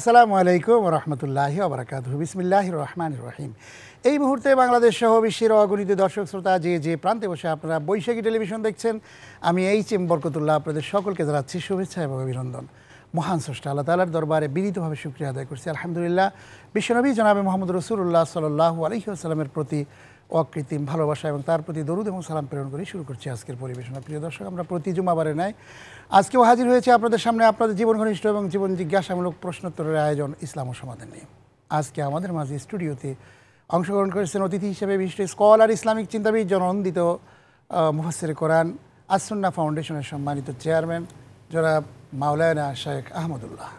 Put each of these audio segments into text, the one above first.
আসসালামু আলাইকুম ওয়া রাহমাতুল্লাহি ওয়া বারাকাতুহু। বিসমিল্লাহির রহমানির রহিম। এই মুহূর্তে বাংলাদেশ সহ বিশ্বের অগণিত দর্শক শ্রোতা যে প্রান্তে বসে আপনারা বৈশাখী টেলিভিশন দেখছেন, আমি এইচ.এম. বরকতুল্লাহ আপনাদের সকলকে জানাচ্ছি শুভেচ্ছা এবং অভিনন্দন। মহান স্রষ্টা আল্লাহ তাআলার দরবারে বিনীতভাবে শুকরিয়া আদায় করছি। আলহামদুলিল্লাহ, বিশ্বনবী জনাবে মুহাম্মদ রাসূলুল্লাহ সাল্লাল্লাহু আলাইহি ওয়াসাল্লামের প্রতি অকৃত্রিম ভালোবাসা এবং তার প্রতি দরুদ এবং সালাম প্রেরণ করে শুরু করছি আজকের পরিবেশনা। প্রিয় দর্শক, আমরা প্রতি জুমাবারে নাই আজকেও হাজির হয়েছে আপনাদের সামনে আপনাদের জীবন ঘনিষ্ঠ এবং জীবন জিজ্ঞাসামূলক প্রশ্নোত্তরের আয়োজন ইসলাম ও সমাধান নিয়ে। আজকে আমাদের মাঝে স্টুডিওতে অংশগ্রহণ করেছেন অতিথি হিসেবে বিশিষ্ট স্কলার, ইসলামিক চিন্তাবিদ, জননন্দিত মুফাসসিরে কোরআন, আস-সুন্নাহ ফাউন্ডেশনের সম্মানিত চেয়ারম্যান জনাব মাওলানা শেখ আহমদুল্লাহ।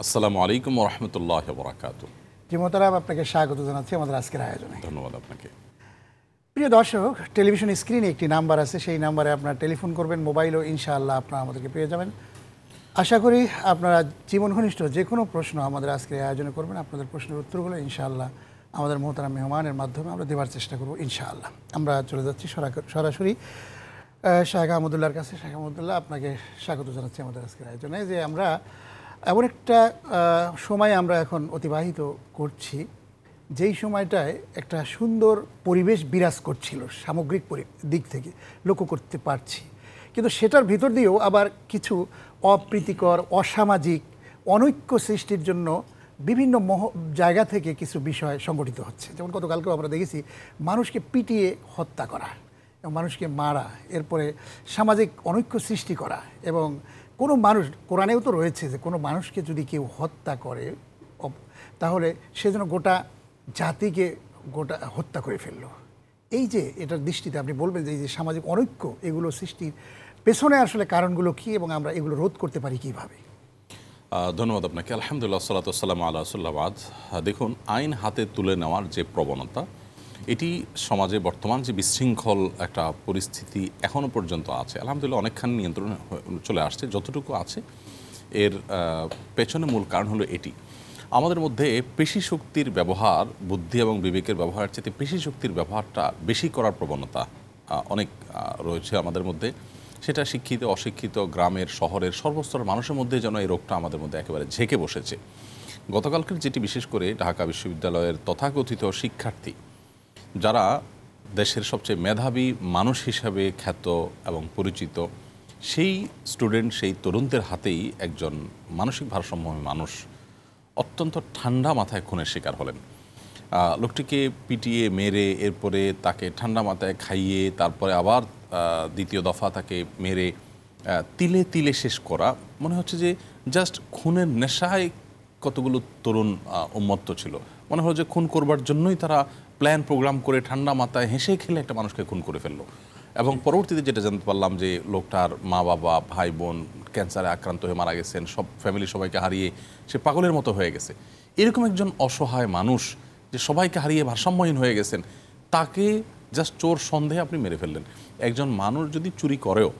আসসালামু আলাইকুম ওয়া রাহমাতুল্লাহি ওয়া বারাকাতুহু। জি মোহতারাম, আপনাকে স্বাগত জানাচ্ছি আমাদের আজকের আয়োজনে। ধন্যবাদ আপনাকে। প্রিয় দর্শক, টেলিভিশন স্ক্রিনে একটি নাম্বার আছে, সেই নাম্বারে আপনারা টেলিফোন করবেন, মোবাইলও ইনশাআল্লাহ আপনারা আমাদেরকে পেয়ে যাবেন। আশা করি আপনারা জীবন ঘনিষ্ঠ যে কোনো প্রশ্ন আমাদের আজকের আয়োজনে করবেন। আপনাদের প্রশ্নের উত্তরগুলো ইনশাআল্লাহ আমাদের মোহতারাম মেহমানের মাধ্যমে আমরা দেওয়ার চেষ্টা করব ইনশাআল্লাহ। আমরা চলে যাচ্ছি সরাসরি শেখ আহমদুল্লাহর কাছে। শেখ আহমদুল্লাহ, আপনাকে স্বাগত জানাচ্ছি আমাদের আজকের আয়োজনে। যে আমরা এমন একটা সময় আমরা এখন অতিবাহিত করছি, যেই সময়টায় একটা সুন্দর পরিবেশ বিরাজ করছিল সামগ্রিক দিক থেকে লক্ষ্য করতে পারছি, কিন্তু সেটার ভিতর দিয়েও আবার কিছু অপ্রীতিকর, অসামাজিক, অনৈক্য সৃষ্টির জন্য বিভিন্ন জায়গা থেকে কিছু বিষয় সংগঠিত হচ্ছে। যেমন গতকালকেও আমরা দেখেছি মানুষকে পিটিয়ে হত্যা করা এবং মানুষকে মারা, এরপরে সামাজিক অনৈক্য সৃষ্টি করা। এবং কোনো মানুষ, কোরআনেও তো রয়েছে যে কোনো মানুষকে যদি কেউ হত্যা করে তাহলে সে যেন গোটা জাতিকে হত্যা করে ফেলল। এই যে এটার দৃষ্টিতে আপনি বলবেন যে এই যে সামাজিক অনৈক্য, এগুলো সৃষ্টির পেছনে আসলে কারণগুলো কী এবং আমরা এগুলো রোধ করতে পারি কীভাবে? ধন্যবাদ আপনাকে। আলহামদুলিল্লাহ, সাল্লাতু ওয়াসসালামু আলা রাসূলিল্লাহ। দেখুন, আইন হাতে তুলে নেওয়ার যে প্রবণতা, এটি সমাজে বর্তমান যে বিশৃঙ্খল একটা পরিস্থিতি এখনও পর্যন্ত আছে, আলহামদুলিল্লাহ অনেকখানি নিয়ন্ত্রণে চলে আসছে। যতটুকু আছে এর পেছনে মূল কারণ হলো এটি, আমাদের মধ্যে পেশি শক্তির ব্যবহার, বুদ্ধি এবং বিবেকের ব্যবহারের চেয়ে পেশি শক্তির ব্যবহারটা বেশি করার প্রবণতা অনেক রয়েছে আমাদের মধ্যে। সেটা শিক্ষিত, অশিক্ষিত, গ্রামের, শহরের সর্বস্তরের মানুষের মধ্যে যেন এই রোগটা আমাদের মধ্যে একেবারে ঝেঁকে বসেছে। গতকালকের যেটি বিশেষ করে ঢাকা বিশ্ববিদ্যালয়ের তথাকথিত শিক্ষার্থী, যারা দেশের সবচেয়ে মেধাবী মানুষ হিসাবে খ্যাত এবং পরিচিত, সেই স্টুডেন্ট, সেই তরুণদের হাতেই একজন মানসিক ভারসাম্যহীন মানুষ অত্যন্ত ঠান্ডা মাথায় খুনের শিকার হলেন। লোকটিকে পিটিয়ে মেরে, এরপরে তাকে ঠান্ডা মাথায় খাইয়ে, তারপরে আবার দ্বিতীয় দফা তাকে মেরে তিলে তিলে শেষ করা। মনে হচ্ছে যে জাস্ট খুনের নেশায় কতগুলো তরুণ উন্মত্ত ছিল। মনে হলো যে খুন করবার জন্যই তারা প্ল্যান প্রোগ্রাম করে ঠান্ডা মাথায় হেসে খেলে একটা মানুষকে খুন করে ফেললো। এবং পরবর্তীতে যেটা জানতে পারলাম যে লোকটার মা বাবা, ভাই বোন ক্যান্সারে আক্রান্ত হয়ে মারা গেছেন, সব ফ্যামিলি সবাইকে হারিয়ে সে পাগলের মতো হয়ে গেছে। এরকম একজন অসহায় মানুষ যে সবাইকে হারিয়ে ভারসাম্যহীন হয়ে গেছেন, তাকে জাস্ট চোর সন্দেহে আপনি মেরে ফেললেন। একজন মানুষ যদি চুরি করেও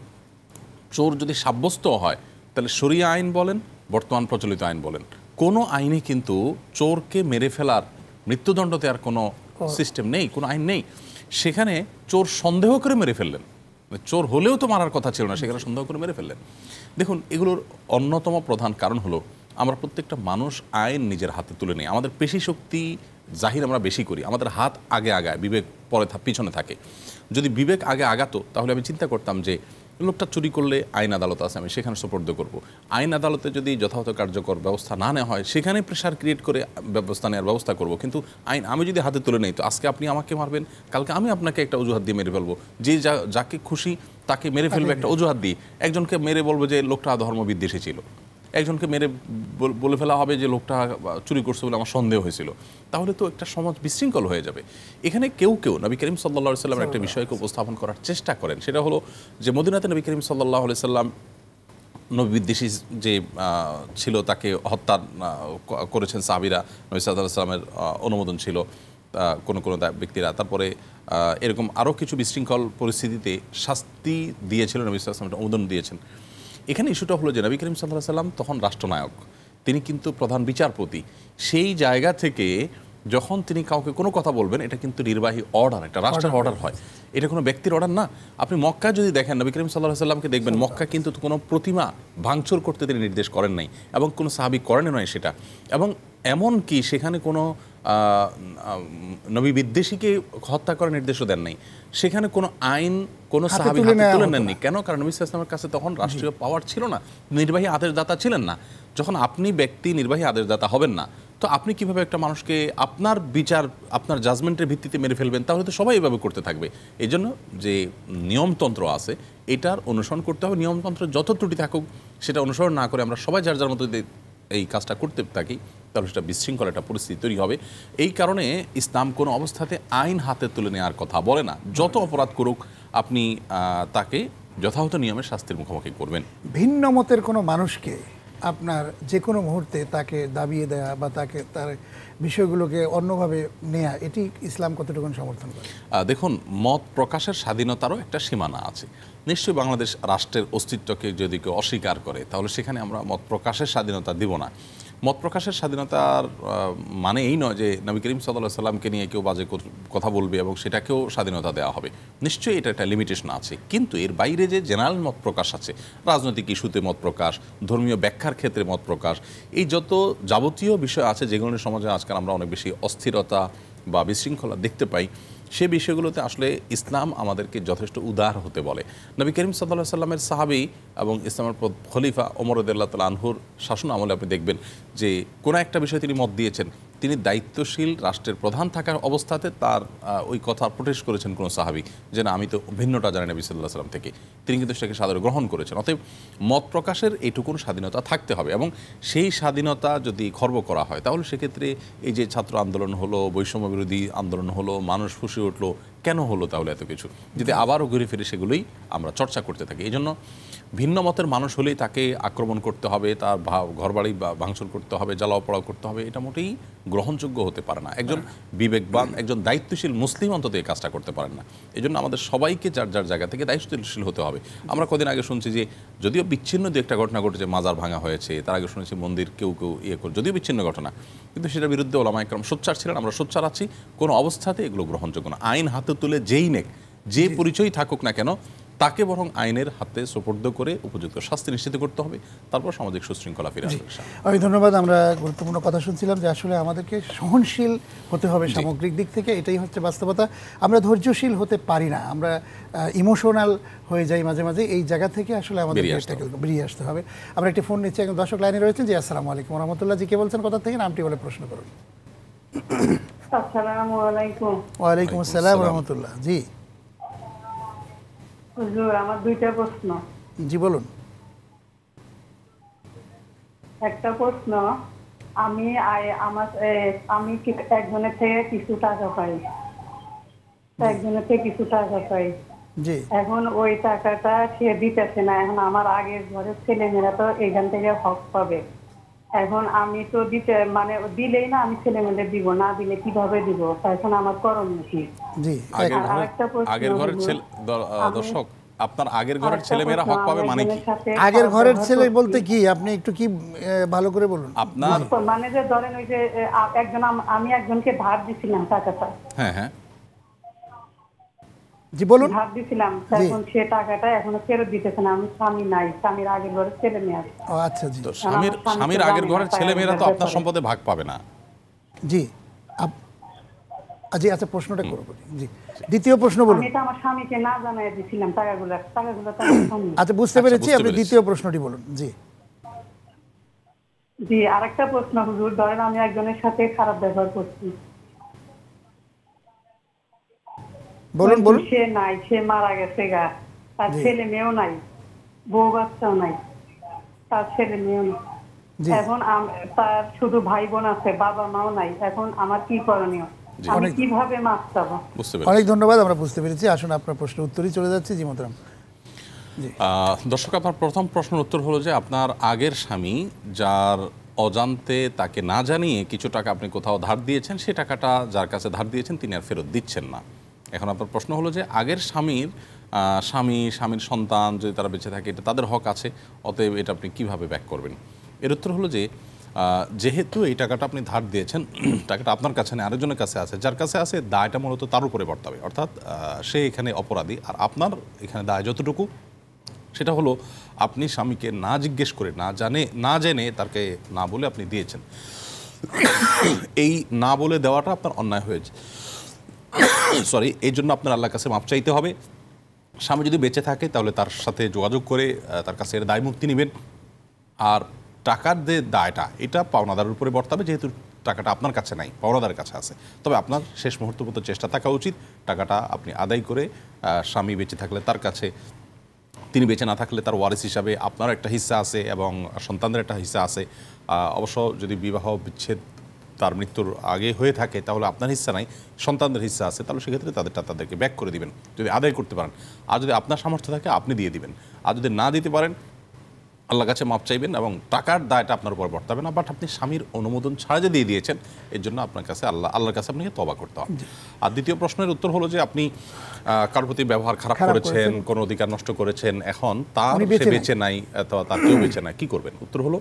চোর যদি সাব্যস্ত হয়, তাহলে শরিয়া আইন বলেন, বর্তমান প্রচলিত আইন বলেন, কোনো আইনে কিন্তু চোরকে মেরে ফেলার, মৃত্যুদণ্ড দেওয়ার কোনো সিস্টেম নেই, কোনো আইন নেই। সেখানে চোর সন্দেহ করে মেরে ফেললেন, চোর হলেও তো মারার কথা ছিল না, সেখানে সন্দেহ করে মেরে ফেললেন। দেখুন, এগুলোর অন্যতম প্রধান কারণ হলো আমরা প্রত্যেকটা মানুষ আইন নিজের হাতে তুলে নিই। আমাদের পেশি শক্তি জাহির আমরা বেশি করি, আমাদের হাত আগে আগায়, বিবেক পরে পিছনে থাকে। যদি বিবেক আগে আগাতো তাহলে আমি চিন্তা করতাম যে লোকটা চুরি করলে আইন আদালত আছে, আমি সেখানে সুপর্দ করব। আইন আদালতে যদি যথাযথ কার্যকর ব্যবস্থা না নেওয়া হয়, সেখানে প্রেশার ক্রিয়েট করে ব্যবস্থা নেওয়ার ব্যবস্থা করব। কিন্তু আইন আমি যদি হাতে তুলে নেই, তো আজকে আপনি আমাকে মারবেন, কালকে আমি আপনাকে একটা অজুহাত দিয়ে মেরে ফেলবো। যে যাকে খুশি তাকে মেরে ফেলবে একটা অজুহাত দিয়ে। একজনকে মেরে বলবো যে লোকটা ধর্মবিদ্বেষী ছিল, একজনকে মেরে বলে ফেলা হবে যে লোকটা চুরি করছে বলে আমার সন্দেহ হয়েছিল। তাহলে তো একটা সমাজ বিশৃঙ্খল হয়ে যাবে। এখানে কেউ নবী করিম সাল্লাল্লাহু আলাইহি সাল্লামের একটা বিষয়কে উপস্থাপন করার চেষ্টা করেন, সেটা হলো যে মদিনাতে নবী করিম সাল্লাল্লাহু আলাইহি সাল্লাম নবী বিদ্বেষী যে ছিল তাকে হত্যা করেছেন সাহাবীরা, নবী সাল্লাল্লাহু আলাইহি সাল্লামের অনুমোদন ছিল কোনো কোনো ব্যক্তিরা। তারপরে এরকম আরও কিছু বিশৃঙ্খল পরিস্থিতিতে শাস্তি দিয়েছিল, নবী সাল্লাল্লাহু আলাইহি সাল্লাম অনুমোদন দিয়েছেন। এখানে ইস্যুটা হলো যে নবী করিম সাল্লাল্লাহু আলাইহি সাল্লাম তখন রাষ্ট্রনায়ক, তিনি কিন্তু প্রধান বিচারপতি। সেই জায়গা থেকে যখন তিনি কাউকে কোনো কথা বলবেন, এটা কিন্তু নির্বাহী অর্ডার, একটা রাষ্ট্রের অর্ডার হয়, এটা কোনো ব্যক্তির অর্ডার না। আপনি মক্কা যদি দেখেন, নবী করিম সাল্লাল্লাহু আলাইহি সাল্লামকে দেখবেন মক্কা কিন্তু কোনো প্রতিমা ভাঙচুর করতে তিনি নির্দেশ করেন নাই, এবং কোনো সাহাবী করেনও নাই সেটা। এবং এমন কি সেখানে কোনো নবী বিদ্বেষীকে হত্যা করার নির্দেশও দেন নাই, সেখানে কোনো আইন কোনো সাহাবী হাতে তুলে নেননি। কেন? কারণ নবী সাল্লাল্লাহু আলাইহি ওয়াসাল্লামের কাছে তখন রাষ্ট্রীয় পাওয়ার ছিল না, নির্বাহী আদেশদাতা ছিলেন না। যখন আপনি ব্যক্তি নির্বাহী আদেশদাতা হবেন না, তো আপনি কিভাবে একটা মানুষকে আপনার বিচার, আপনার জাজমেন্টের ভিত্তিতে মেরে ফেলবেন? তাহলে তো সবাই এভাবে করতে থাকবে। এই জন্য যে নিয়মতন্ত্র আছে এটার অনুসরণ করতে হবে। নিয়মতন্ত্র যত ত্রুটি থাকুক সেটা অনুসরণ না করে আমরা সবাই যার যার মতো এই কাজটা করতে থাকি, তাহলে সেটা বিশৃঙ্খল একটা পরিস্থিতি তৈরি হবে। এই কারণে ইসলাম কোনো অবস্থাতে আইন হাতে তুলে নেওয়ার কথা বলে না। যত অপরাধ করুক আপনি তাকে যথাযথ নিয়মে শাস্তির মুখোমুখি করবেন। ভিন্ন মতের কোনো মানুষকে আপনার যে কোনো মুহূর্তে তাকে দাবিয়ে দেওয়া বা তাকে তার বিষয়গুলোকে অন্যভাবে নেয়া, এটি ইসলাম কতটুকু সমর্থন করে? দেখুন, মত প্রকাশের স্বাধীনতারও একটা সীমানা আছে। নিশ্চয়ই বাংলাদেশ রাষ্ট্রের অস্তিত্বকে যদি কেউ অস্বীকার করে তাহলে সেখানে আমরা মত প্রকাশের স্বাধীনতা দিব না। মত প্রকাশের স্বাধীনতার মানে এই নয় যে নবী করিম সাল্লাল্লাহু আলাইহি সাল্লামকে নিয়ে কেউ বাজে কথা বলবে এবং সেটাকেও স্বাধীনতা দেওয়া হবে। নিশ্চয়ই এটা একটা লিমিটেশন আছে, কিন্তু এর বাইরে যে জেনারেল মত প্রকাশ আছে, রাজনৈতিক ইস্যুতে মত প্রকাশ, ধর্মীয় ব্যাখ্যার ক্ষেত্রে মত প্রকাশ, এই যত যাবতীয় বিষয় আছে যেগুলো সমাজে আজকাল আমরা অনেক বেশি অস্থিরতা বা বিশৃঙ্খলা দেখতে পাই, সে বিষয়গুলোতে আসলে ইসলাম আমাদেরকে যথেষ্ট উদার হতে বলে। নবী করিম সাল্লাল্লাহু আলাইহি সাল্লামের সাহাবী এবং ইসলামের খলিফা ওমর রাদিয়াল্লাহু তাআলা আনহুর শাসন আমলে আপনি দেখবেন যে কোনো একটা বিষয়ে তিনি মত দিয়েছেন, তিনি দায়িত্বশীল রাষ্ট্রের প্রধান থাকার অবস্থাতে তার ওই কথা প্রোটেস্ট করেছেন কোনো সাহাবী যে না, আমি তো ভিন্নটা জানি নবী সাল্লাল্লাহু আলাইহি সাল্লাম থেকে, তিনি কিন্তু সেটাকে সাদরে গ্রহণ করেছেন। অতএব মত প্রকাশের এইটুকুন স্বাধীনতা থাকতে হবে, এবং সেই স্বাধীনতা যদি খর্ব করা হয় তাহলে সেক্ষেত্রে এই যে ছাত্র আন্দোলন হলো, বৈষম্য বিরোধী আন্দোলন হলো, মানুষ ফুঁসে উঠলো, কেন হলো তাহলে এত কিছু, যদি আবারও ঘুরে ফিরে সেগুলোই আমরা চর্চা করতে থাকি। এই জন্য ভিন্ন মতের মানুষ হলেই তাকে আক্রমণ করতে হবে, তার ঘরবাড়ি ভাঙচুর করতে হবে, জ্বালাও পোড়াও করতে হবে, এটা মোটেই গ্রহণযোগ্য হতে পারে না। একজন বিবেকবান, একজন দায়িত্বশীল মুসলিম অন্তত এই কাজটা করতে পারেন না। এই জন্য আমাদের সবাইকে যার যার জায়গা থেকে দায়িত্বশীল হতে হবে। আমরা কদিন আগে শুনছি যে যদিও বিচ্ছিন্ন দু একটা ঘটনা ঘটেছে, মাজার ভাঙা হয়েছে, তার আগে শুনেছি মন্দির কেউ ইয়ে করে, যদিও বিচ্ছিন্ন ঘটনা, কিন্তু সেটার বিরুদ্ধে ওলামায়ে কেরাম সোচ্চার ছিলেন, আমরা সোচ্চার আছি। কোনো অবস্থাতে এগুলো গ্রহণযোগ্য না। আইন হাতে তুলে যেই নেক, যে পরিচয় থাকুক না কেন, তাকে বরং আইনের হাতে সোপর্দ করে উপযুক্ত শাস্তি নিশ্চিত করতে হবে, তারপর সামাজিক সুশৃঙ্খলা ফিরে আসবে। অনেক ধন্যবাদ। আমরা গুরুত্বপূর্ণ কথা শুনছিলাম যে আসলে আমাদেরকে সহনশীল হতে হবে সামগ্রিক দিক থেকে, এটাই হচ্ছে বাস্তবতা। আমরা ধৈর্যশীল হতে পারি না, আমরা ইমোশনাল হয়ে যাই মাঝে মাঝে। এই জায়গা থেকে আসলে আমাদের বেরিয়ে আসতে হবে। আমরা একটি ফোন নিচ্ছি, একজন দর্শক লাইনে রয়েছেন। জি, আসসালামু আলাইকুম ওয়া রাহমাতুল্লাহ। জি, কে বলছেন, কোথা থেকে, নামটি বলে প্রশ্ন করুন। আসসালামু আলাইকুম। ওয়ালাইকুম আসসালাম ওয়া রাহমাতুল্লাহ। জি হুজুর, আমার দুইটা প্রশ্ন। জি বলুন। একটা প্রশ্ন, আমি একজনের থেকে কিছু টাকা পাই, জি, এখন ওই টাকাটা সে দিতেছে না। এখন আমার আগের ঘরের ছেলেমেয়েরা তো এখান থেকে হক পাবে। এখন আমি তো দিলেই না, আমি ছেলেমেয়েদের দিব না, দিলে কিভাবে দিব? এখন আমার করণীয় কি? জি, আগের ঘরের দর্শক, আপনার আগের ঘরের ছেলেমেয়েরা হক পাবে মানে কি? আগের ঘরের ছেলে বলতে কি, আপনি একটু কি ভালো করে বলুন। আপনার মানে যে ধরেন ওই যে আমি একজনকে ধার দিছিলাম টাকাটা। হ্যাঁ হ্যাঁ, জি বলুন। ধার দিছিলাম, এখন সে টাকাটা এখনো ফেরত দিতেছে না। আমি স্বামী নাই, স্বামীর আগের ঘরের ছেলে মেয়ে আছে। ও আচ্ছা, জি। তো স্বামীর আগের ঘরের ছেলেমেয়েরা তো আপনার সম্পদে ভাগ পাবে না। জি জি, আচ্ছা, প্রশ্নটা করব। জি, দ্বিতীয় প্রশ্ন বলুন। আমি তো আমার স্বামীকে না জানাই দিছিলাম টাকাগুলো তো আচ্ছা, বুঝতে পেরেছি। আপনি দ্বিতীয় প্রশ্নটি বলুন। জি জি, আরেকটা প্রশ্ন হুজুর, ধরেন আমি একজনের সাথে খারাপ ব্যবহার করছি, বলুন বলুন। সে নাই, সে মারা গেছে গা, তার ছেলে মেয়েও নাই, বউ বাচ্চাও নাই, তার ছেলে মেয়েও নাই। এখন তার শুধু ভাই বোন আছে, বাবা মাও নাই। এখন আমার কি করণীয়? আমি কিভাবে মাপ চাবো? অনেক ধন্যবাদ, আমরা বুঝতে পেরেছি। আসুন আপনার প্রশ্নের উত্তরই চলে যাচ্ছে। জি মোহতারাম। দর্শক, আপনার প্রথম প্রশ্নের উত্তর হলো যে আপনার আগের স্বামী যার অজান্তে তাকে না জানিয়ে কিছু টাকা আপনি কোথাও ধার দিয়েছেন, সে টাকাটা যার কাছে ধার দিয়েছেন তিনি আর ফেরত দিচ্ছেন না। এখন আপনার প্রশ্ন হলো যে আগের স্বামীর সন্তান যদি তারা বেঁচে থাকে, এটা তাদের হক আছে, অতএব এটা আপনি কিভাবে ব্যাক করবেন? এর উত্তর হলো যে যেহেতু এই টাকাটা আপনি ধার দিয়েছেন, টাকাটা আপনার কাছে নেই, আরেকজনের কাছে আছে, যার কাছে আছে দায়টা মূলত তার উপরে বর্তাবে, অর্থাৎ সে এখানে অপরাধী। আর আপনার এখানে দায় যতটুকু, সেটা হলো আপনি স্বামীকে না জিজ্ঞেস করে, না জেনে তাকে না বলে আপনি দিয়েছেন। এই না বলে দেওয়াটা আপনার অন্যায় হয়েছে, এই জন্য আপনার আল্লাহর কাছে মাপ চাইতে হবে। স্বামী যদি বেঁচে থাকে তাহলে তার সাথে যোগাযোগ করে তার কাছে এর দায় মুক্তি নেবেন। আর টাকার যে দায়টা, এটা পাওনাদারের উপরে বর্তাবে, যেহেতু টাকাটা আপনার কাছে নাই, পাওনাদারের কাছে আছে। তবে আপনার শেষ মুহূর্ত পর্যন্ত চেষ্টা থাকা উচিত টাকাটা আপনি আদায় করে, স্বামী বেঁচে থাকলে তার কাছে, তিনি বেঁচে না থাকলে তার ওয়ারিস হিসাবে আপনার একটা হিস্সা আছে এবং সন্তানদের একটা হিস্সা আছে। অবশ্য যদি বিবাহ বিচ্ছেদ তার মৃত্যুর আগে হয়ে থাকে তাহলে আপনার হিস্সা নাই, সন্তানদের হিস্সা আছে, তাহলে সেক্ষেত্রে তাদেরকে ব্যাক করে দিবেন যদি আদায় করতে পারেন। আর যদি আপনার সামর্থ্য থাকে আপনি দিয়ে দিবেন, আর যদি না দিতে পারেন আল্লাহর কাছে মাপ চাইবেন এবং টাকার দায়টা আপনার উপর বর্তাবে না। বাট আপনি স্বামীর অনুমোদন ছাড়া যে দিয়ে দিয়েছেন, এর জন্য আপনার কাছে আল্লাহর কাছে আপনাকে তওবা করতে হবে। আর দ্বিতীয় প্রশ্নের উত্তর হলো যে আপনি কারোর প্রতি ব্যবহার খারাপ করেছেন, কোনো অধিকার নষ্ট করেছেন, এখন তার সে বেঁচে নাই অথবা তার কেউ বেঁচে নাই, কী করবেন? উত্তর হলো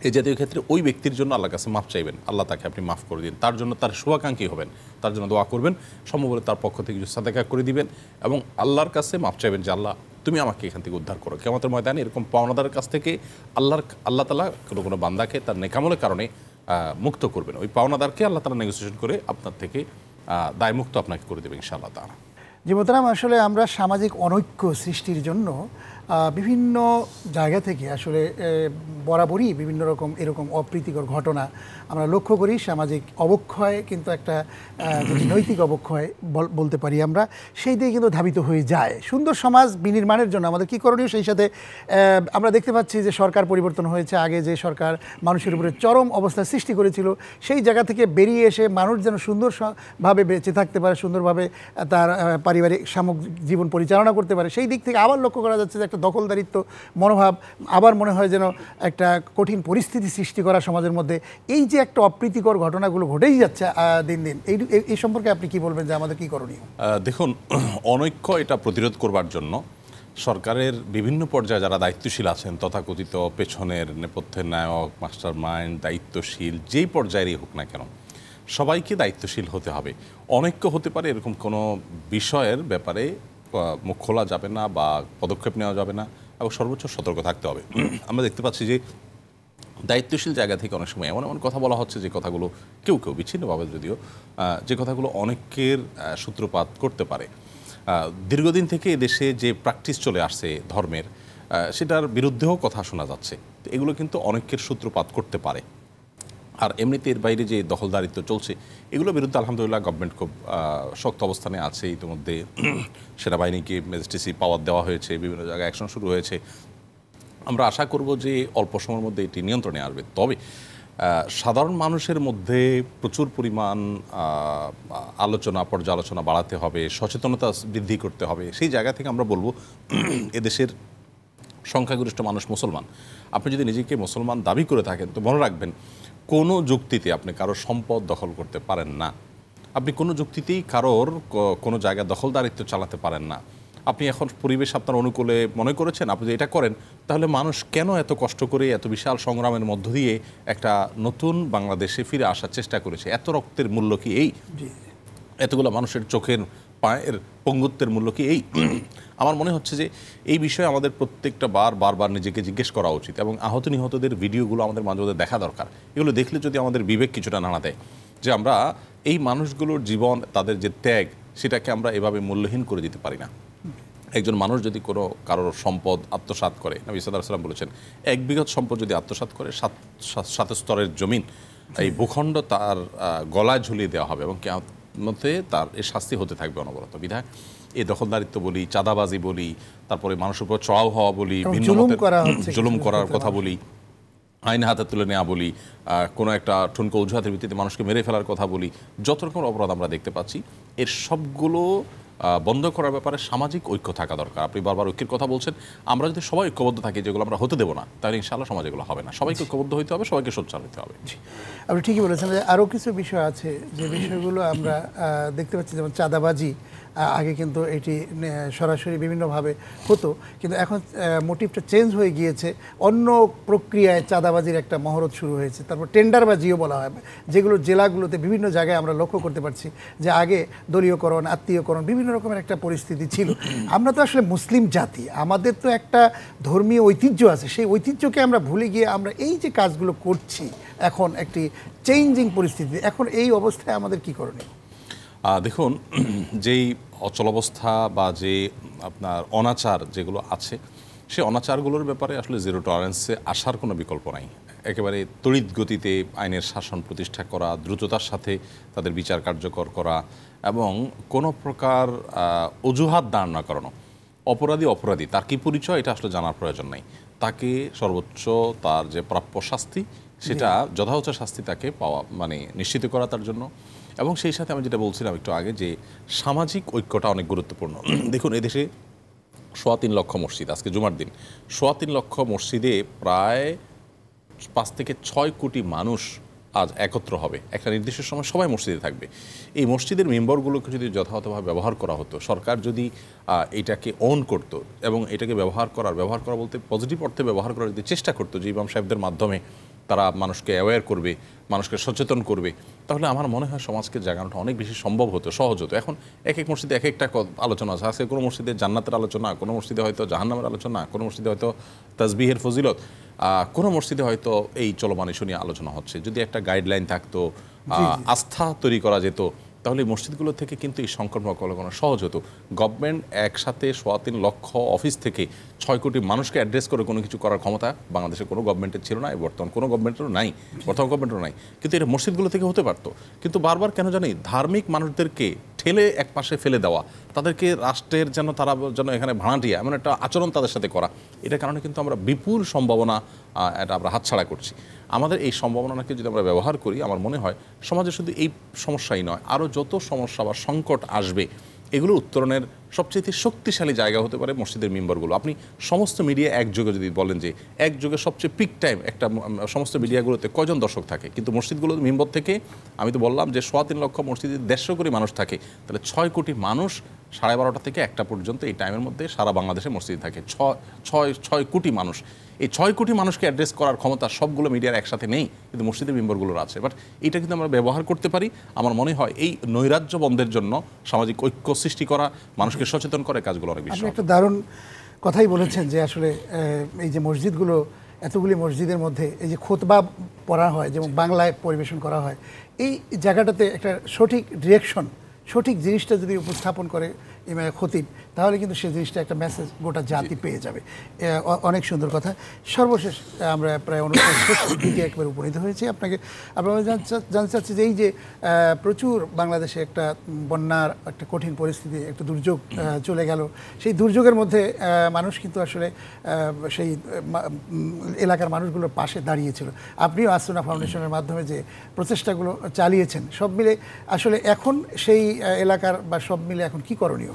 এই জাতীয় ক্ষেত্রে ওই ব্যক্তির জন্য আল্লাহর কাছে মাপ চাইবেন, আল্লাহ তাকে আপনি মাফ করে দিন, তার জন্য তার শুভাকাঙ্ক্ষী হবেন, তার জন্য দোয়া করবেন, সম্ভব হলে তার পক্ষ থেকে কিছু সাদাকা করে দিবেন এবং আল্লাহর কাছে মাপ চাইবেন যে আল্লাহ তুমি আমাকে এখান থেকে উদ্ধার করো। কিয়ামতের ময়দানে এরকম পাওনাদারের কাছ থেকে আল্লাহ তাআলা কোনো বান্দাকে তার নেকামলের কারণে মুক্ত করবেন। ওই পাওনাদারকে আল্লাহ তাআলা নেগোসিয়েশন করে আপনার থেকে দায়মুক্ত আপনাকে করে দেবেন ইনশাআল্লাহ তাআলা। জি মোহতারাম, আসলে আমরা সামাজিক অনৈক্য সৃষ্টির জন্য বিভিন্ন জায়গা থেকে আসলে বরাবরই বিভিন্ন রকম এরকম অপ্রীতিকর ঘটনা আমরা লক্ষ্য করি। সামাজিক অবক্ষয় কিন্তু একটা নৈতিক অবক্ষয় বলতে পারি আমরা, সেই দিকে কিন্তু ধাবিত হয়ে যায়। সুন্দর সমাজ বিনির্মাণের জন্য আমাদের কী করণীয়? সেই সাথে আমরা দেখতে পাচ্ছি যে সরকার পরিবর্তন হয়েছে। আগে যে সরকার মানুষের উপরে চরম অবস্থা সৃষ্টি করেছিল, সেই জায়গা থেকে বেরিয়ে এসে মানুষ যেন সুন্দরভাবে বেঁচে থাকতে পারে, সুন্দরভাবে তার পারিবারিক সামগ্রিক জীবন পরিচালনা করতে পারে, সেই দিক থেকে আবার লক্ষ্য করা যাচ্ছে যে একটা দখলদারিত্ব মনোভাব আবার মনে হয় যেন একটা কঠিন পরিস্থিতি সৃষ্টি করা সমাজের মধ্যে। এই যে একটা অপ্রীতিকর ঘটনাগুলো ঘটেই যাচ্ছে দিন দিন, এই সম্পর্কে আপনি কি বলবেন যে আমাদের কি করণীয়? দেখুন, অনৈক্য এটা প্রতিরোধ করবার জন্য সরকারের বিভিন্ন পর্যায়ে যারা দায়িত্বশীল আছেন, তথাকথিত পেছনের নেপথ্যের নায়ক, মাস্টার মাইন্ড, দায়িত্বশীল যেই পর্যায়েরই হোক না কেন, সবাইকে দায়িত্বশীল হতে হবে। অনৈক্য হতে পারে এরকম কোনো বিষয়ের ব্যাপারে মুখ খোলা যাবে না বা পদক্ষেপ নেওয়া যাবে না এবং সর্বোচ্চ সতর্ক থাকতে হবে। আমরা দেখতে পাচ্ছি যে দায়িত্বশীল জায়গা থেকে অনেক সময় এমন কথা বলা হচ্ছে যে কথাগুলো কেউ বিচ্ছিন্নভাবে যদিও, যে কথাগুলো অনেকের সূত্রপাত করতে পারে। দীর্ঘদিন থেকে এদেশে যে প্র্যাকটিস চলে আসছে ধর্মের, সেটার বিরুদ্ধেও কথা শোনা যাচ্ছে। তো এগুলো কিন্তু অনেকের সূত্রপাত করতে পারে। আর এমনিতে এর বাইরে যে দখলদারিত্ব চলছে, এগুলোর বিরুদ্ধে আলহামদুলিল্লাহ গভর্নমেন্ট খুব শক্ত অবস্থানে আছে। ইতিমধ্যে সেনাবাহিনীকে ম্যাজিস্ট্রেসি পাওয়ার দেওয়া হয়েছে, বিভিন্ন জায়গায় অ্যাকশন শুরু হয়েছে। আমরা আশা করব যে অল্প সময়ের মধ্যে এটি নিয়ন্ত্রণে আসবে। তবে সাধারণ মানুষের মধ্যে প্রচুর পরিমাণ পর্যালোচনা বাড়াতে হবে, সচেতনতা বৃদ্ধি করতে হবে। সেই জায়গা থেকে আমরা বলবো এদেশের সংখ্যাগরিষ্ঠ মানুষ মুসলমান। আপনি যদি নিজেকে মুসলমান দাবি করে থাকেন তো মনে রাখবেন, কোনো যুক্তিতে আপনি কারোর সম্পদ দখল করতে পারেন না, আপনি কোনো যুক্তিতেই কারোর কোনো জায়গায় দখলদারিত্ব চালাতে পারেন না। আপনি এখন পরিবেশ আপনার অনুকূলে মনে করেছেন, আপনি যদি এটা করেন তাহলে মানুষ কেন এত কষ্ট করে এত বিশাল সংগ্রামের মধ্য দিয়ে একটা নতুন বাংলাদেশে ফিরে আসার চেষ্টা করেছে? এত রক্তের মূল্য কি এই? এতগুলো মানুষের চোখের পায়ের পঙ্গুত্বের মূল্য কি এই? আমার মনে হচ্ছে যে এই বিষয়ে আমাদের প্রত্যেকটা বারবার নিজেকে জিজ্ঞেস করা উচিত এবং আহত নিহতদের ভিডিওগুলো আমাদের মাঝে মাঝে দেখা দরকার। এগুলো দেখলে যদি আমাদের বিবেক কিছুটা নাড়া দেয় যে আমরা এই মানুষগুলোর জীবন, তাদের যে ত্যাগ, সেটাকে আমরা এভাবে মূল্যহীন করে দিতে পারি না। একজন মানুষ যদি কারোর সম্পদ আত্মসাৎ করে, নবী সাল্লাল্লাহু আলাইহি ওয়াসাল্লাম বলেছেন, 1 বিঘত সম্পদ যদি আত্মসাৎ করে 7 স্তরের জমিন, এই ভূখণ্ড তার গলায় ঝুলিয়ে দেওয়া হবে এবং কিয়ামতে তার এই শাস্তি হতে থাকবে অনবরত। বিধায় এই দখলদারিত্ব বলি, চাঁদাবাজি বলি, তারপরে মানুষের উপর চড়াও হওয়া বলি, ভিন্ন জুলুম করার কথা বলি, আইন হাতে তুলে নেওয়া বলি, কোনো একটা ঠুনকো অজুহাতের ভিত্তিতে মানুষকে মেরে ফেলার কথা বলি, যত রকম অপরাধ আমরা দেখতে পাচ্ছি, এর সবগুলো বন্ধ করার ব্যাপারে সামাজিক ঐক্য থাকা দরকার। আপনি বারবার ঐক্যের কথা বলছেন, আমরা যদি সবাই ঐক্যবদ্ধ থাকি, যেগুলো আমরা হতে দেবো না, তাহলে ইনশাআল্লাহ সমাজ এগুলো হবে না। সবাইকে ঐক্যবদ্ধ হতে হবে, সবাইকে সোচ্চার হতে হবে। আপনি ঠিকই বলেছেন যে আরও কিছু বিষয় আছে যে বিষয়গুলো আমরা দেখতে পাচ্ছি, যেমন চাঁদাবাজি। আগে কিন্তু এটি সরাসরি বিভিন্নভাবে হতো, কিন্তু এখন মোটিভটা চেঞ্জ হয়ে গিয়েছে, অন্য প্রক্রিয়ায় চাঁদাবাজির একটা মহরত শুরু হয়েছে। তারপর টেন্ডারবাজিও বলা হয়, যেগুলো জেলাগুলোতে বিভিন্ন জায়গায় আমরা লক্ষ্য করতে পারছি যে আগে দলীয়করণ, আত্মীয়করণ, বিভিন্ন রকমের একটা পরিস্থিতি ছিল। আমরা তো আসলে মুসলিম জাতি, আমাদের তো একটা ধর্মীয় ঐতিহ্য আছে, সেই ঐতিহ্যকে আমরা ভুলে গিয়ে আমরা এই যে কাজগুলো করছি এখন একটি চেঞ্জিং পরিস্থিতি, এখন এই অবস্থায় আমাদের কি করণীয়? দেখুন, যেই অচলাবস্থা বা যে আপনার অনাচার যেগুলো আছে, সেই অনাচারগুলোর ব্যাপারে আসলে জিরো টলারেন্সে আসার কোনো বিকল্প নাই। একেবারে তড়িৎ গতিতে আইনের শাসন প্রতিষ্ঠা করা, দ্রুততার সাথে তাদের বিচার কার্যকর করা এবং কোনো প্রকার অজুহাত দাঁড় না করানো। অপরাধী তার কী পরিচয় এটা আসলে জানার প্রয়োজন নাই। তাকে সর্বোচ্চ তার যে প্রাপ্য শাস্তি, সেটা যথাযথ শাস্তি তাকে পাওয়া মানে নিশ্চিত করা তার জন্য। এবং সেই সাথে আমি যেটা বলছিলাম একটু আগে, যে সামাজিক ঐক্যটা অনেক গুরুত্বপূর্ণ। দেখুন, এদেশে ৩.৫ লক্ষ মসজিদ, আজকে জুমার দিন ৩.৫ লক্ষ মসজিদে প্রায় ৫ থেকে ৬ কোটি মানুষ আজ একত্র হবে। একটা নির্দিষ্ট সময় সবাই মসজিদে থাকবে। এই মসজিদের মেম্বারগুলোকে যদি যথাযথভাবে ব্যবহার করা হতো, সরকার যদি এটাকে অন করতো এবং এটাকে ব্যবহার করা বলতে পজিটিভ অর্থে ব্যবহার করার যদি চেষ্টা করতো, যে ইমাম সাহেবদের মাধ্যমে তারা মানুষকে অ্যাওয়্যার করবে, মানুষকে সচেতন করবে, তাহলে আমার মনে হয় সমাজকে জাগানোটা অনেক বেশি সম্ভব হতো, সহজ হতো। এখন এক এক মসজিদে এক একটা আলোচনা আছে। আজকে কোনো মসজিদে জান্নাতের আলোচনা, কোনো মসজিদে হয়তো জাহান্নামের আলোচনা, কোনো মসজিদে হয়তো তাসবিহের ফজিলত, কোনো মসজিদে হয়তো এই চলমান ইস্যু নিয়ে আলোচনা হচ্ছে। যদি একটা গাইডলাইন থাকতো, আস্থা তৈরি করা যেত, তাহলে মসজিদগুলো থেকে কিন্তু এই সংকট মোকাবেলা সহজ হতো। গভর্নমেন্ট একসাথে ৩.৫ লক্ষ অফিস থেকে ৬ কোটি মানুষকে অ্যাড্রেস করে কোনো কিছু করার ক্ষমতা বাংলাদেশের কোনো গভর্নমেন্টের ছিল না, বর্তমান কোনো গভর্নমেন্টেরও নাই, বর্তমান গভর্নমেন্টেরও নাই। কিন্তু এটা মসজিদগুলো থেকে হতে পারতো। কিন্তু বারবার কেন জানি ধার্মিক মানুষদেরকে ঠেলে এক পাশে ফেলে দেওয়া, তাদেরকে রাষ্ট্রের তারা যেন এখানে ভাড়াটিয়া এমন একটা আচরণ তাদের সাথে করা, এটার কারণে কিন্তু আমরা বিপুল সম্ভাবনা এটা আমরা হাতছাড়া করছি। আমাদের এই সম্ভাবনাকে যদি আমরা ব্যবহার করি, আমার মনে হয় সমাজে শুধু এই সমস্যাই নয়, আরও যত সমস্যা বা সংকট আসবে, এগুলো উত্তরণের সবচেয়ে শক্তিশালী জায়গা হতে পারে মসজিদের মেম্বারগুলো। আপনি সমস্ত মিডিয়া একযোগে যদি বলেন যে একযোগে সবচেয়ে পিক টাইম একটা সমস্ত মিডিয়াগুলোতে কয়জন দর্শক থাকে, কিন্তু মসজিদগুলোর মেম্বার থেকে আমি তো বললাম যে ৩.৫ লক্ষ মসজিদে ১৫০ কোটি মানুষ থাকে, তাহলে ৬ কোটি মানুষ ১২:৩০ থেকে ১টা পর্যন্ত এই টাইমের মধ্যে সারা বাংলাদেশে মসজিদে থাকে। ৬ কোটি মানুষ, এই ৬ কোটি মানুষকে অ্যাড্রেস করার ক্ষমতা সবগুলো মিডিয়ার একসাথে নেই, কিন্তু মসজিদের মেম্বারগুলোর আছে। বাট এটা কিন্তু আমরা ব্যবহার করতে পারি। আমার মনে হয় এই নৈরাজ্য বন্ধের জন্য সামাজিক ঐক্য সৃষ্টি করা, মানুষকে সচেতন করে কাজগুলো অনেক বেশি। আপনি একটা দারুণ কথাই বলেছেন যে আসলে এই যে মসজিদগুলো, এতগুলি মসজিদের মধ্যে এই যে খুতবা পড়া হয়, যেমন বাংলায় পরিবেশন করা হয়, এই জায়গাটাতে একটা সঠিক ডিরেকশন, সঠিক জিনিসটা যদি উপস্থাপন করে খতিব, তাহলে কিন্তু সেই জিনিসটা একটা মেসেজ গোটা জাতি পেয়ে যাবে। অনেক সুন্দর কথা। সর্বশেষ আমরা প্রায় অনুষ্ঠান শেষের দিকে একবার উপনীত হয়েছি। আপনারা জানতে চাচ্ছি যে এই যে প্রচুর বাংলাদেশে একটা বন্যার একটা কঠিন পরিস্থিতি, একটা দুর্যোগ চলে গেল, সেই দুর্যোগের মধ্যে মানুষ কিন্তু আসলে সেই এলাকার মানুষগুলোর পাশে দাঁড়িয়েছিল। আপনিও আসুনা ফাউন্ডেশনের মাধ্যমে যে প্রচেষ্টাগুলো চালিয়েছেন, সব মিলে আসলে এখন সেই এলাকার বা সব মিলে এখন কি করণীয়?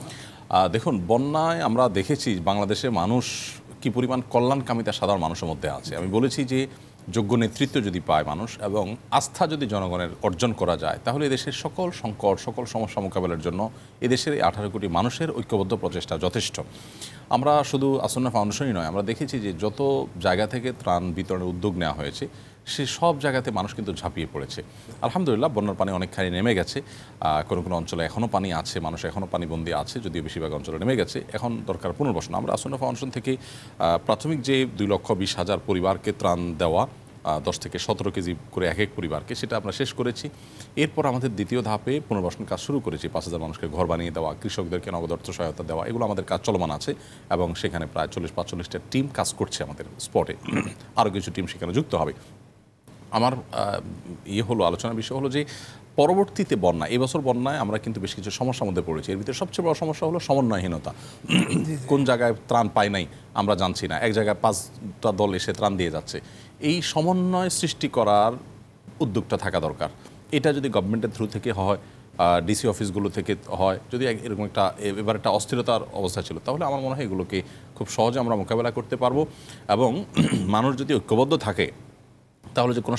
দেখুন, বন্যায় আমরা দেখেছি বাংলাদেশে মানুষ কি পরিমাণ কল্যাণকামিতা সাধারণ মানুষের মধ্যে আছে। আমি বলেছি যে যোগ্য নেতৃত্ব যদি পায় মানুষ এবং আস্থা যদি জনগণের অর্জন করা যায়, তাহলে এদেশের সকল সংকট, সকল সমস্যা মোকাবেলার জন্য এদেশের 18 কোটি মানুষের ঐক্যবদ্ধ প্রচেষ্টা যথেষ্ট। আমরা শুধু আসন্না ফাউন্ডেশনই নয়, আমরা দেখেছি যে যত জায়গা থেকে ত্রাণ বিতরণের উদ্যোগ নেওয়া হয়েছে, সে সব জায়গাতে মানুষ কিন্তু ঝাঁপিয়ে পড়েছে। আলহামদুলিল্লাহ, বন্যার পানি অনেকখানি নেমে গেছে। কোনো কোনো অঞ্চলে এখনও পানি আছে, মানুষ এখনও পানিবন্দী আছে, যদিও বেশিরভাগ অঞ্চলে নেমে গেছে। এখন দরকার পুনর্বাসন। আমরা আসন্না ফাউন্ডেশন থেকে প্রাথমিক যে 2,20,000 পরিবারকে ত্রাণ দেওয়া, 10 থেকে 17 কেজি করে এক এক পরিবারকে, সেটা আমরা শেষ করেছি। এরপর আমাদের দ্বিতীয় ধাপে পুনর্বাসন কাজ শুরু করেছি। 5,000 মানুষকে ঘর বানিয়ে দেওয়া, কৃষকদেরকে নগদ অর্থ সহায়তা দেওয়া, এগুলো আমাদের কাজ চলমান আছে এবং সেখানে প্রায় 40-45টা টিম কাজ করছে আমাদের স্পটে। আরও কিছু টিম সেখানে যুক্ত হবে। আমার আলোচনার বিষয় হলো যে পরবর্তীতে বন্যা, এবছর বন্যায় আমরা কিন্তু বেশ কিছু সমস্যার মধ্যে পড়েছি। এর ভিতরে সবচেয়ে বড় সমস্যা হলো সমন্বয়হীনতা। কোন জায়গায় ত্রাণ পাই নাই আমরা জানছি না, এক জায়গায় 5টা দল এসে ত্রাণ দিয়ে যাচ্ছে। এই সমন্বয় সৃষ্টি করার উদ্যোগটা থাকা দরকার। এটা যদি গভর্নমেন্টের থ্রু থেকে হয়, ডিসি অফিসগুলো থেকে হয়, যদি এরকম এবার একটা অস্থিরতার অবস্থা ছিল, তাহলে আমার মনে হয় এগুলোকে খুব সহজে আমরা মোকাবেলা করতে পারবো। এবং মানুষ যদি ঐক্যবদ্ধ থাকে তাহলে যে কোনো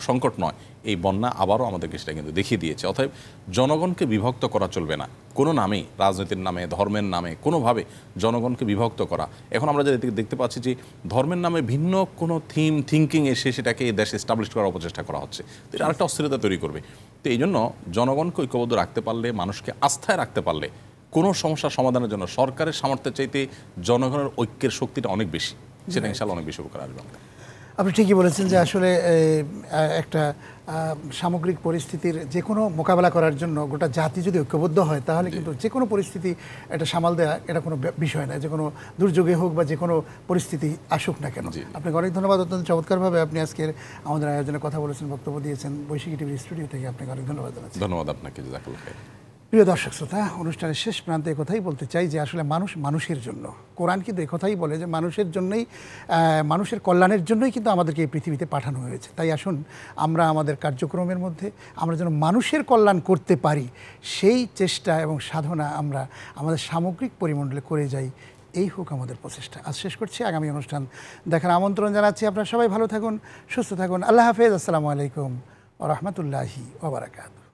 সংকট নয়, এই বন্যা আবারও আমাদেরকে সেটা কিন্তু দেখিয়ে দিয়েছে। অতএব জনগণকে বিভক্ত করা চলবে না, কোনো নামেই, রাজনীতির নামে, ধর্মের নামে কোনোভাবে জনগণকে বিভক্ত করা। এখন আমরা যদি দেখতে পাচ্ছি যে ধর্মের নামে ভিন্ন কোনো থিঙ্কিং এসে সেটাকে এই দেশে এস্টাবলিশ করার অপচেষ্টা করা হচ্ছে, তো এটা আরেকটা অস্থিরতা তৈরি করবে। তো এই জন্য জনগণকে ঐক্যবদ্ধ রাখতে পারলে, মানুষকে আস্থায় রাখতে পারলে কোনো সমস্যার সমাধানের জন্য সরকারের সামর্থ্যের চাইতে জনগণের ঐক্যের শক্তিটা অনেক বেশি, সেটা ইনশাআল্লাহ অনেক বেশি উপকার আসবে। আপনি ঠিকই বলেছেন যে আসলে একটা সামগ্রিক পরিস্থিতির যে কোনো মোকাবেলা করার জন্য গোটা জাতি যদি ঐক্যবদ্ধ হয় তাহলে কিন্তু যে কোনো পরিস্থিতি এটা সামাল দেওয়া এটা কোনো বিষয় না, যে কোনো দুর্যোগে হোক বা যে কোনো পরিস্থিতি আসুক না কেন। আপনাকে অনেক ধন্যবাদ, অত্যন্ত চমৎকারভাবে আপনি আজকের আমাদের আয়োজনে কথা বলেছেন, বক্তব্য দিয়েছেন। বৈশাখী টিভির স্টুডিও থেকে আপনাকে অনেক ধন্যবাদ জানাচ্ছি। ধন্যবাদ আপনাকে, জাযাকাল্লাহ খাইর। প্রিয় দর্শক শ্রোতা, অনুষ্ঠানের শেষ প্রান্তে কথাই বলতে চাই যে আসলে মানুষ মানুষের জন্য, কোরআন কিন্তু একথাই বলে যে মানুষের জন্যই, মানুষের কল্যাণের জন্যই কিন্তু আমাদেরকে এই পৃথিবীতে পাঠানো হয়েছে। তাই আসুন আমরা আমাদের কার্যক্রমের মধ্যে আমরা যেন মানুষের কল্যাণ করতে পারি সেই চেষ্টা এবং সাধনা আমরা আমাদের সামগ্রিক পরিমণ্ডলে করে যাই, এই হোক আমাদের প্রচেষ্টা। আজ শেষ করছি, আগামী অনুষ্ঠান দেখার আমন্ত্রণ জানাচ্ছি। আপনারা সবাই ভালো থাকুন, সুস্থ থাকুন। আল্লাহ হাফেজ। আসসালামু আলাইকুম ওয়া রাহমাতুল্লাহি ওয়া বারাকাতুহু।